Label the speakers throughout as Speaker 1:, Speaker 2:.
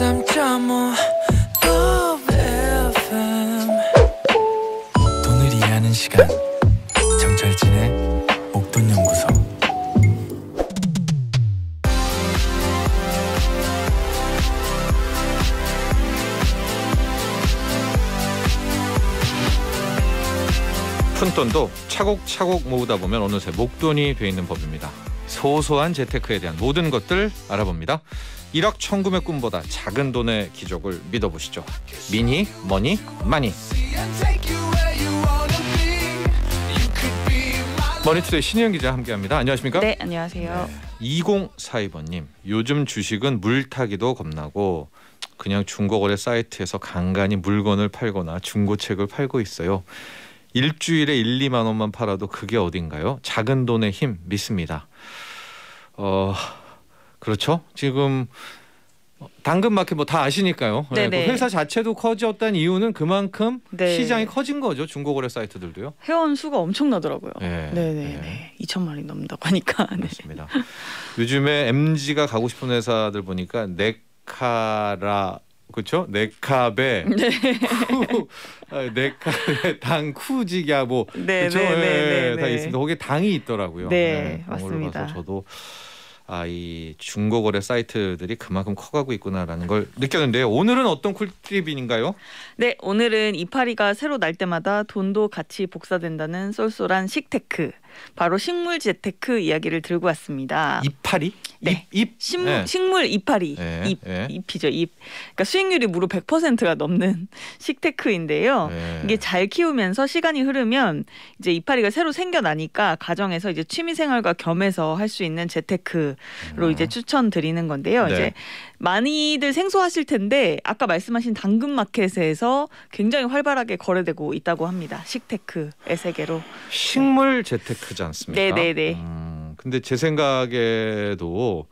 Speaker 1: 103.5 FM 돈을 이해하는 시간 정철진의 목돈연구소.
Speaker 2: 푼돈도 차곡차곡 모으다 보면 어느새 목돈이 돼 있는 법입니다. 소소한 재테크에 대한 모든 것들 알아봅니다. 1억 천금의 꿈보다 작은 돈의 기적을 믿어보시죠. 미니 머니 마니. 머니투데이 신희영 기자 함께합니다. 안녕하십니까?
Speaker 3: 네, 안녕하세요.
Speaker 2: 네. 2042번님, 요즘 주식은 물타기도 겁나고 그냥 중고거래 사이트에서 간간히 물건을 팔거나 중고책을 팔고 있어요. 일주일에 1, 2만 원만 팔아도 그게 어딘가요? 작은 돈의 힘 믿습니다. 그렇죠. 지금 당근마켓 뭐 다 아시니까요. 네, 그 회사 자체도 커졌다는 이유는 그만큼 시장이 커진 거죠. 중고거래 사이트들도요.
Speaker 3: 회원 수가 엄청나더라고요.
Speaker 2: 네.
Speaker 3: 2천만이 넘는다고 하니까.
Speaker 2: 맞습니다. 요즘에 MZ가 가고 싶은 회사들 보니까 네카라 그렇죠? 네캅에 네캅에 당 쿠지야 뭐 그렇죠? 다 있습니다. 거기에 당이 있더라고요.
Speaker 3: 네, 맞습니다.
Speaker 2: 가서 저도 이 중고거래 사이트들이 그만큼 커가고 있구나라는 걸 느꼈는데요. 오늘은 어떤 꿀팁인가요?
Speaker 3: 네, 오늘은 이파리가 새로 날 때마다 돈도 같이 복사된다는 쏠쏠한 식테크, 바로 식물 재테크 이야기를 들고 왔습니다.
Speaker 2: 이파리?
Speaker 3: 네, 식물 이파리, 잎이죠, 잎. 그러니까 수익률이 무려 100%가 넘는 식테크인데요. 이게 잘 키우면서 시간이 흐르면 이제 이파리가 새로 생겨나니까 가정에서 이제 취미생활과 겸해서 할 수 있는 재테크로 이제 추천드리는 건데요. 이제 많이들 생소하실 텐데 아까 말씀하신 당근마켓에서 굉장히 활발하게 거래되고 있다고 합니다. 식테크의 세계로.
Speaker 2: 식물 재테크지 않습니까?
Speaker 3: 네네네.
Speaker 2: 근데 제 생각에도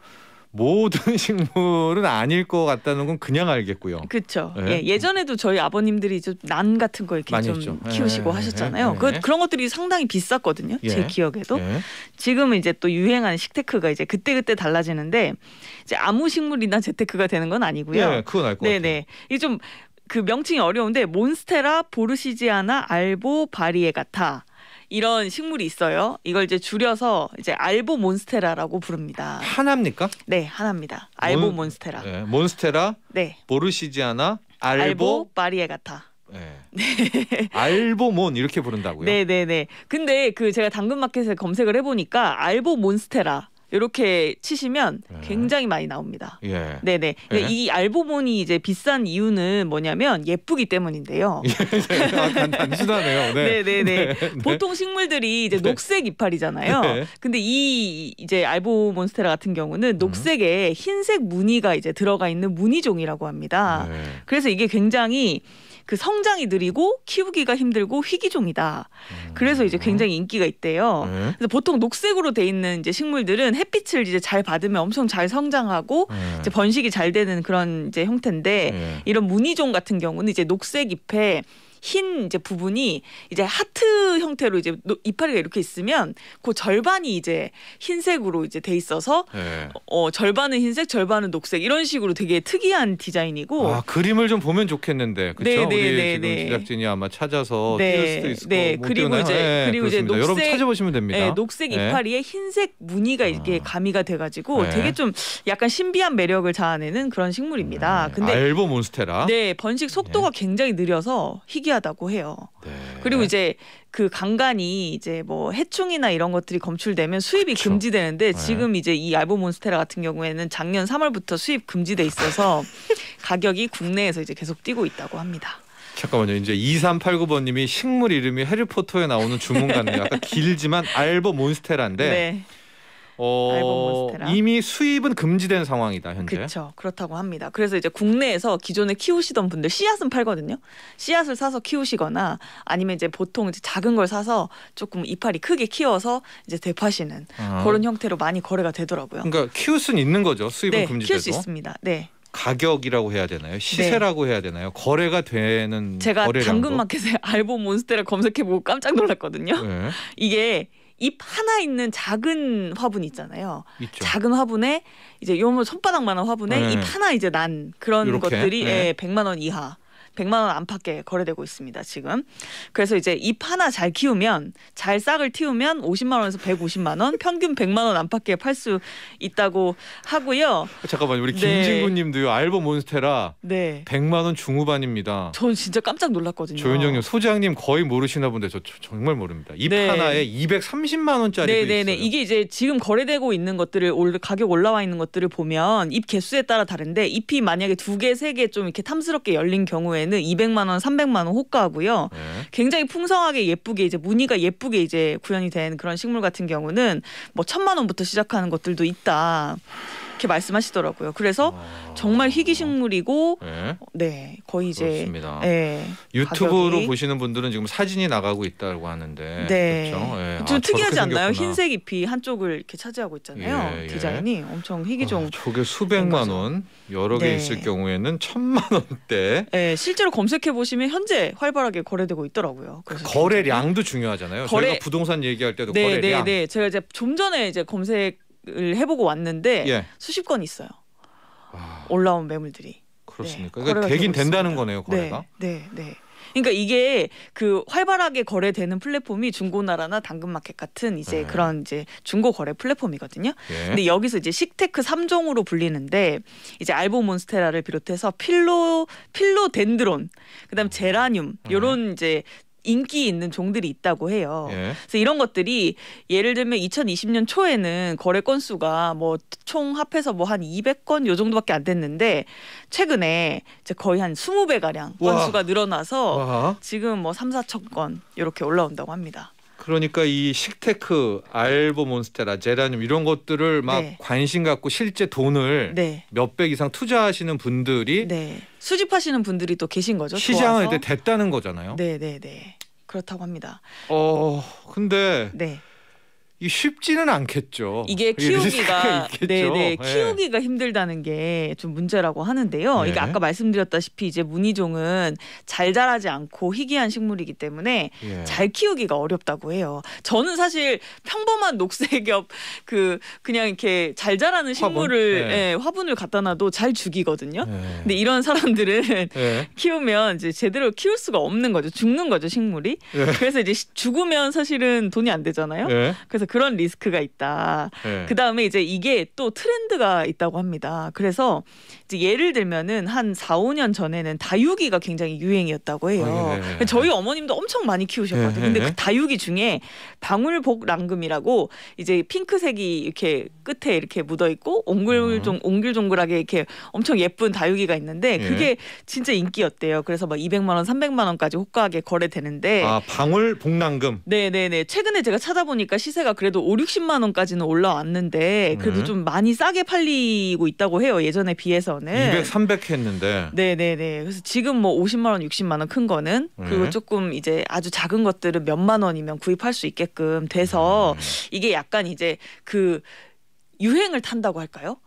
Speaker 2: 모든 식물은 아닐 것 같다는 건 그냥 알겠고요.
Speaker 3: 그렇죠. 예전에도 저희 아버님들이 좀 난 같은 거 이렇게 좀 했죠. 키우시고 하셨잖아요. 그런 것들이 상당히 비쌌거든요. 제 기억에도. 지금은 이제 또 유행하는 식테크가 이제 그때그때 달라지는데 이제 아무 식물이나 재테크가 되는 건 아니고요.
Speaker 2: 그건 알 것 같아요.
Speaker 3: 이게 좀 그 명칭이 어려운데 몬스테라 보르시지아나 알보 바리에가타. 이런 식물이 있어요. 이걸 이제 줄여서 이제 알보 몬스테라라고 부릅니다.
Speaker 2: 하나입니까?
Speaker 3: 네, 하나입니다. 알보 몬스테라.
Speaker 2: 몬스테라.
Speaker 3: 네.
Speaker 2: 보르시지아나
Speaker 3: 알보 바리에가타.
Speaker 2: 알보몬 이렇게 부른다고요?
Speaker 3: 네네네. 근데 그 제가 당근마켓에 검색을 해보니까 알보 몬스테라 이렇게 치시면 굉장히 많이 나옵니다. 네네. 이 알보몬이 이제 비싼 이유는 뭐냐면 예쁘기 때문인데요.
Speaker 2: 단순하네요.
Speaker 3: 네네네. 보통 식물들이 이제 녹색 이파리잖아요. 근데 이 이제 알보 몬스테라 같은 경우는 녹색에 흰색 무늬가 이제 들어가 있는 무늬종이라고 합니다. 그래서 이게 굉장히 그 성장이 느리고 키우기가 힘들고 희귀종이다. 그래서 이제 굉장히 인기가 있대요. 그래서 보통 녹색으로 돼 있는 이제 식물들은 햇빛을 이제 잘 받으면 엄청 잘 성장하고 이제 번식이 잘 되는 그런 이제 형태인데 이런 무늬종 같은 경우는 이제 녹색 잎에 흰 이제 부분이 이제 하트 형태로 이제 이파리가 이렇게 있으면 그 절반이 이제 흰색으로 이제 돼 있어서 절반은 흰색, 절반은 녹색 이런 식으로 되게 특이한 디자인이고.
Speaker 2: 그림을 좀 보면 좋겠는데, 그렇죠? 우리 지금 제작진이 아마 찾아서 띄울 수도 있을 거고.
Speaker 3: 그리고 이제 녹색,
Speaker 2: 여러분 찾아보시면 됩니다.
Speaker 3: 녹색 이파리에 흰색 무늬가 이렇게 가미가 돼가지고 되게 좀 약간 신비한 매력을 자아내는 그런 식물입니다. 근데
Speaker 2: 알보 몬스테라.
Speaker 3: 네, 번식 속도가 굉장히 느려서 희귀하다고 해요. 그리고 이제 그 간간이 이제 뭐 해충이나 이런 것들이 검출되면 수입이 금지되는데 지금 이제 이 알보 몬스테라 같은 경우에는 작년 3월부터 수입 금지돼 있어서 가격이 국내에서 이제 계속 뛰고 있다고 합니다.
Speaker 2: 잠깐만요. 이제 2389번님이 식물 이름이 해리포터에 나오는 주문 같네요. 아까 길지만 알보 몬스테라인데 알보 몬스테라. 이미 수입은 금지된 상황이다 현재.
Speaker 3: 그렇죠. 그렇다고 합니다. 그래서 이제 국내에서 기존에 키우시던 분들 씨앗은 팔거든요. 씨앗을 사서 키우시거나 아니면 이제 보통 이제 작은 걸 사서 조금 이파리 크게 키워서 이제 되파시는 그런 형태로 많이 거래가 되더라고요.
Speaker 2: 그러니까 키울 수는 있는 거죠. 수입은 금지돼도.
Speaker 3: 키울 수 있습니다. 네.
Speaker 2: 가격이라고 해야 되나요? 시세라고 해야 되나요? 거래가 되는
Speaker 3: 제가
Speaker 2: 거래량도?
Speaker 3: 당근마켓에 알보 몬스테라 검색해보고 깜짝 놀랐거든요. 이게 잎 하나 있는 작은 화분 있잖아요.
Speaker 2: 있죠.
Speaker 3: 작은 화분에 이제 요 손바닥만한 화분에
Speaker 2: 네.
Speaker 3: 잎 하나 이제 난 그런
Speaker 2: 요렇게?
Speaker 3: 것들이
Speaker 2: 네.
Speaker 3: 예, 100만 원 이하. 100만 원 안팎에 거래되고 있습니다. 지금. 그래서 이제 잎 하나 잘 키우면 잘 싹을 틔우면 50만 원에서 150만 원, 평균 100만 원 안팎에 팔 수 있다고 하고요.
Speaker 2: 잠깐만요. 우리
Speaker 3: 네.
Speaker 2: 김진구님도요. 알보 몬스테라
Speaker 3: 네.
Speaker 2: 100만 원 중후반입니다.
Speaker 3: 전 진짜 깜짝 놀랐거든요.
Speaker 2: 조윤정님 소장님 거의 모르시나 본데 저 정말 모릅니다. 잎
Speaker 3: 네.
Speaker 2: 하나에 230만 원짜리도
Speaker 3: 네네네.
Speaker 2: 있어요.
Speaker 3: 이게 이제 지금 거래되고 있는 것들을 가격 올라와 있는 것들을 보면 잎 개수에 따라 다른데 잎이 만약에 2개, 3개 좀 이렇게 탐스럽게 열린 경우에는 200만 원, 300만 원 호가하고요.
Speaker 2: 네.
Speaker 3: 굉장히 풍성하게 예쁘게 이제 무늬가 예쁘게 이제 구현이 된 그런 식물 같은 경우는 뭐 1,000만 원부터 시작하는 것들도 있다. 이렇게 말씀하시더라고요. 그래서 정말 희귀 식물이고
Speaker 2: 네.
Speaker 3: 네, 거의 이제
Speaker 2: 그렇습니다.
Speaker 3: 네,
Speaker 2: 유튜브로
Speaker 3: 가격이.
Speaker 2: 보시는 분들은 지금 사진이 나가고 있다고 하는데
Speaker 3: 네.
Speaker 2: 그렇죠? 네.
Speaker 3: 좀
Speaker 2: 아,
Speaker 3: 특이하지
Speaker 2: 저렇게
Speaker 3: 않나요?
Speaker 2: 생겼구나.
Speaker 3: 흰색 잎이 한쪽을 이렇게 차지하고 있잖아요.
Speaker 2: 예, 예.
Speaker 3: 디자인이 엄청 희귀종.
Speaker 2: 저게 수백만 원 여러 개
Speaker 3: 네.
Speaker 2: 있을 경우에는 1,000만 원대.
Speaker 3: 네, 실제로 검색해 보시면 현재 활발하게 거래되고 있더라고요. 그래서
Speaker 2: 거래량도 중요하잖아요. 저희가 부동산 얘기할 때도
Speaker 3: 네,
Speaker 2: 거래량.
Speaker 3: 네, 네. 제가 이제 좀 전에 이제 검색을 해보고 왔는데
Speaker 2: 예.
Speaker 3: 수십 건 있어요.
Speaker 2: 아,
Speaker 3: 올라온 매물들이.
Speaker 2: 그렇습니까?
Speaker 3: 네,
Speaker 2: 그러니까
Speaker 3: 거래가
Speaker 2: 되긴
Speaker 3: 되고
Speaker 2: 된다는
Speaker 3: 있습니다.
Speaker 2: 거네요, 거래가.
Speaker 3: 네, 네, 네. 그러니까 이게 그 활발하게 거래되는 플랫폼이 중고나라나 당근마켓 같은 이제
Speaker 2: 네.
Speaker 3: 그런 이제 중고 거래 플랫폼이거든요.
Speaker 2: 예.
Speaker 3: 근데 여기서 이제 식테크 3종으로 불리는데 이제 알보몬스테라를 비롯해서 필로덴드론, 그다음 제라늄 요런 이제 인기 있는 종들이 있다고 해요.
Speaker 2: 예.
Speaker 3: 그래서 이런 것들이 예를 들면 2020년 초에는 거래 건수가 뭐 총 합해서 뭐 한 200건 요 정도밖에 안 됐는데 최근에 이제 거의 한 20배 가량
Speaker 2: 와.
Speaker 3: 건수가 늘어나서
Speaker 2: 와.
Speaker 3: 지금 뭐 3, 4천 건 이렇게 올라온다고 합니다.
Speaker 2: 그러니까 이 식테크, 알보 몬스테라, 제라늄 이런 것들을 막
Speaker 3: 네.
Speaker 2: 관심 갖고 실제 돈을
Speaker 3: 네.
Speaker 2: 몇백 이상 투자하시는 분들이
Speaker 3: 네. 수집하시는 분들이 또 계신 거죠.
Speaker 2: 시장에
Speaker 3: 좋아서.
Speaker 2: 됐다는 거잖아요.
Speaker 3: 네, 네, 네. 그렇다고 합니다.
Speaker 2: 근데
Speaker 3: 네.
Speaker 2: 이 쉽지는 않겠죠.
Speaker 3: 이게 키우기가
Speaker 2: 있겠죠.
Speaker 3: 네네
Speaker 2: 예.
Speaker 3: 키우기가 힘들다는 게 좀 문제라고 하는데요.
Speaker 2: 네.
Speaker 3: 이게 아까 말씀드렸다시피 이제 무늬종은 잘 자라지 않고 희귀한 식물이기 때문에
Speaker 2: 예.
Speaker 3: 잘 키우기가 어렵다고 해요. 저는 사실 평범한 녹색엽 그냥 이렇게 잘 자라는 식물을
Speaker 2: 네.
Speaker 3: 예, 화분을 갖다 놔도 잘 죽이거든요.
Speaker 2: 예.
Speaker 3: 근데 이런 사람들은
Speaker 2: 예.
Speaker 3: 키우면 이제 제대로 키울 수가 없는 거죠. 죽는 거죠, 식물이.
Speaker 2: 예.
Speaker 3: 그래서 이제 죽으면 사실은 돈이 안 되잖아요.
Speaker 2: 예.
Speaker 3: 그래서 그런 리스크가 있다.
Speaker 2: 예.
Speaker 3: 그다음에 이제 이게 또 트렌드가 있다고 합니다. 그래서 이제 예를 들면은 한 4, 5년 전에는 다육이가 굉장히 유행이었다고 해요.
Speaker 2: 예.
Speaker 3: 저희 어머님도 엄청 많이 키우셨거든요.
Speaker 2: 예.
Speaker 3: 근데 그 다육이 중에 방울복랑금이라고 이제 핑크색이 이렇게 끝에 이렇게 묻어 있고 옹글종글하게 이렇게 엄청 예쁜 다육이가 있는데
Speaker 2: 예.
Speaker 3: 그게 진짜 인기였대요. 그래서 막 200만 원, 300만 원까지 호가하게 거래되는데
Speaker 2: 방울 복랑금.
Speaker 3: 네네네. 최근에 제가 찾아보니까 시세가 그래도 5, 60만 원까지는 올라왔는데 그래도 좀 많이 싸게 팔리고 있다고 해요. 예전에 비해서는.
Speaker 2: 200, 300 했는데.
Speaker 3: 네네네. 그래서 지금 뭐 50만 원, 60만 원 큰 거는 그리고 조금 이제 아주 작은 것들은 몇만 원이면 구입할 수 있게끔 돼서 이게 약간 이제 그 유행을 탄다고 할까요?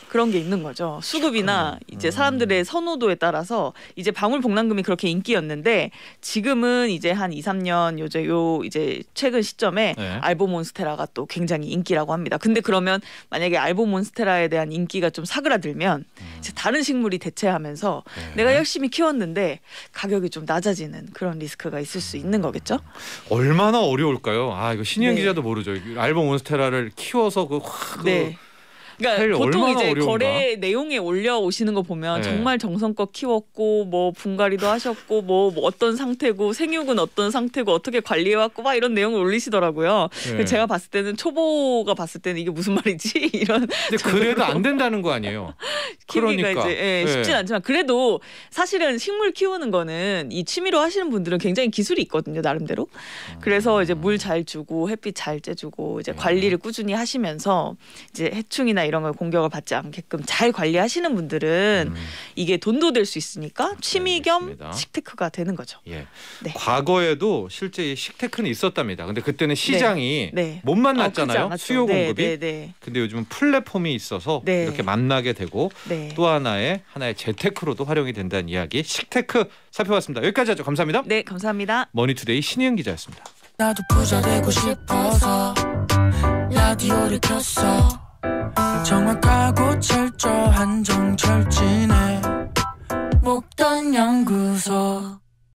Speaker 3: 그런 게 있는 거죠. 수급이나 이제 사람들의 선호도에 따라서 이제 방울복랑금이 그렇게 인기였는데 지금은 이제 한 2, 3년 요 이제 최근 시점에
Speaker 2: 네.
Speaker 3: 알보몬스테라가 또 굉장히 인기라고 합니다. 근데 그러면 만약에 알보몬스테라에 대한 인기가 좀 사그라들면 이제 다른 식물이 대체하면서
Speaker 2: 네.
Speaker 3: 내가 열심히 키웠는데 가격이 좀 낮아지는 그런 리스크가 있을 수 있는 거겠죠.
Speaker 2: 얼마나 어려울까요? 이거 신현
Speaker 3: 네.
Speaker 2: 기자도 모르죠. 알보 몬스테라를 키워서
Speaker 3: 네. 그러니까
Speaker 2: 사실
Speaker 3: 보통
Speaker 2: 얼마나
Speaker 3: 이제
Speaker 2: 어려운가?
Speaker 3: 거래 내용에 올려오시는 거 보면
Speaker 2: 네.
Speaker 3: 정말 정성껏 키웠고 뭐 분갈이도 하셨고 뭐 어떤 상태고 생육은 어떤 상태고 어떻게 관리해왔고 막 이런 내용을 올리시더라고요.
Speaker 2: 네.
Speaker 3: 그래서 제가 봤을 때는 초보가 봤을 때는 이게 무슨 말이지 이런
Speaker 2: 근데 그래도 안 된다는 거 아니에요?
Speaker 3: 키우기가
Speaker 2: 그러니까.
Speaker 3: 이제 쉽진 않지만 그래도 사실은 식물 키우는 거는 이 취미로 하시는 분들은 굉장히 기술이 있거든요 나름대로. 그래서 이제 물 잘 주고 햇빛 잘 쬐주고 이제 관리를 꾸준히 하시면서 이제 해충이나 이런 걸 공격을 받지 않게끔 잘 관리하시는 분들은 이게 돈도 될 수 있으니까 취미 겸
Speaker 2: 알겠습니다.
Speaker 3: 식테크가 되는 거죠.
Speaker 2: 예.
Speaker 3: 네.
Speaker 2: 과거에도 실제 이 식테크는 있었답니다. 근데 그때는 시장이
Speaker 3: 네.
Speaker 2: 못
Speaker 3: 크지
Speaker 2: 만났잖아요.
Speaker 3: 않았죠.
Speaker 2: 수요 공급이.
Speaker 3: 네, 네,
Speaker 2: 근데 요즘은 플랫폼이 있어서
Speaker 3: 네.
Speaker 2: 이렇게 만나게 되고
Speaker 3: 네.
Speaker 2: 또 하나의 재테크로도 활용이 된다는 이야기 식테크 살펴봤습니다. 여기까지 하죠. 감사합니다.
Speaker 3: 네, 감사합니다.
Speaker 2: 머니투데이 신희영 기자였습니다.
Speaker 1: 나도 부자 되고 싶어서 라디오를 켰어. 정확하고 철저한 정철진의 목돈 연구소.